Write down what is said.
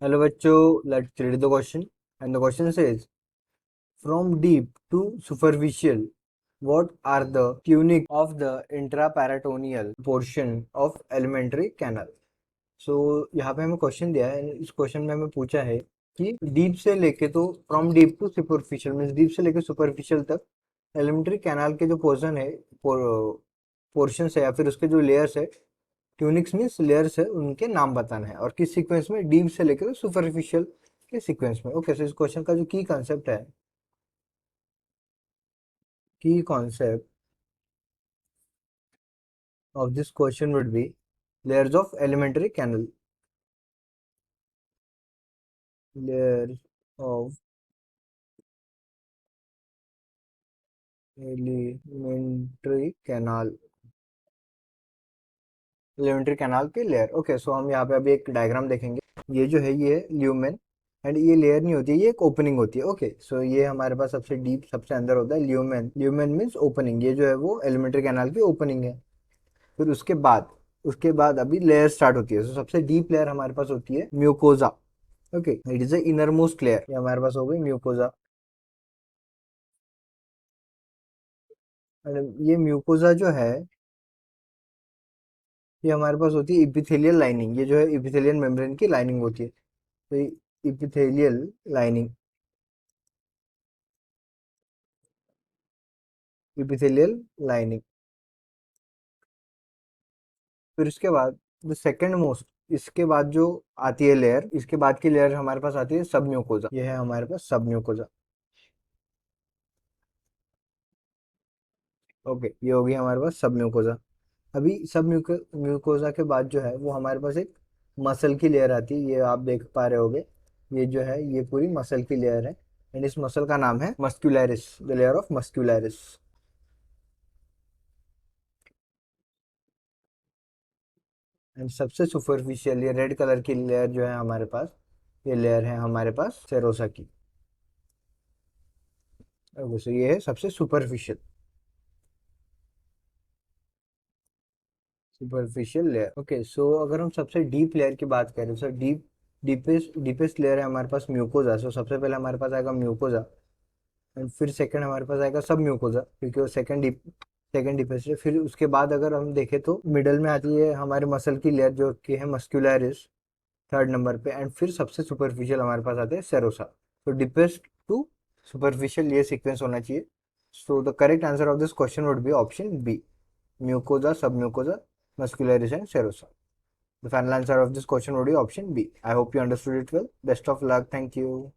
Hello bachcho, let's read the question. And the question says, from deep to superficial, what are the tunic of the intraperitoneal portion of alimentary canal? So यहाँ पे हमें question दिया है, इस question में हमें पूछा है कि डीप से लेके तो from deep to superficial means deep से लेके सुपरफिशियल तक एलिमेंट्री कैनाल के जो पोर्शन है पोर्शन है या फिर उसके जो लेयर्स है, ट्यूनिक्स मीन्स लेयर्स है, उनके नाम बताना है और किस सीक्वेंस में, डीप से लेकर सुपरफिशियल के सीक्वेंस में। ओके, सो इस क्वेश्चन का जो की कॉन्सेप्ट है, की concept of this question would be layers of elementary canal, layers of elementary canal, elementary canal के लेयर। ओके, सो हम यहाँ पे अभी एक डायग्राम देखेंगे। ये जो है ये ल्यूमेन, एंड ये लेयर नहीं होती है, ये एक ओपनिंग होती है। ओके, सो ये हमारे पास सबसे डीप सबसे अंदर होता है ल्यूमेन। ल्यूमेन मीन्स ओपनिंग, ये जो है वो एलिमेंट्री कैनाल की ओपनिंग है। फिर उसके बाद अभी लेयर स्टार्ट होती है। तो सबसे डीप लेयर हमारे पास होती है mucosa. Okay, it is the inner most layer, ये हमारे पास हो गई म्यूकोजा। ये म्यूकोजा जो है ये हमारे पास होती है इपिथेलियल लाइनिंग, ये जो है इपिथेलियल मेम्ब्रेन की लाइनिंग होती है। तो इपिथेलियल लाइनिंग, इपिथेलियल लाइनिंग। फिर इसके बाद जो सेकंड मोस्ट, इसके बाद जो आती है लेयर, इसके बाद की लेयर हमारे पास आती है सब म्यूकोजा। ये है हमारे पास सब म्यूकोजा। ओके, ये होगी हमारे पास सब म्यूकोजा। अभी सब म्यूकोजा के बाद जो है वो हमारे पास एक मसल की लेयर आती है, ये आप देख पा रहे होगे। ये जो है ये पूरी मसल की लेयर है, एंड इस मसल का नाम है muscularis, the layer of muscularis. And सबसे सुपरफिशियल ये रेड कलर की लेयर जो है हमारे पास, ये लेयर है हमारे पास सेरोसा की। सो ये है सबसे सुपरफिशियल, सुपरफिशियल लेयर। ओके, सो अगर हम सबसे डीप लेयर की बात करें, सर डीपेस्ट लेयर है हमारे पास म्यूकोजा। सो सबसे पहले हमारे पास आएगा म्यूकोजा, एंड फिर सेकंड हमारे पास आएगा सब म्यूकोजा, क्योंकि वो सेकंड डीपेस्ट है। फिर उसके बाद अगर हम देखें तो मिडल में आती है हमारे मसल की लेयर जो कि है मस्क्यूलरिस, थर्ड नंबर पे। एंड फिर सबसे सुपरफिशियल हमारे पास आते हैं सेरोसा। तो डीपेस्ट टू सुपरफिशियल ये सीक्वेंस होना चाहिए। So the correct answer of this question would be option B, mucosa, submucosa, muscularis and serosa. The final answer of this question would be option B. I hope you understood it well. Best of luck. Thank you.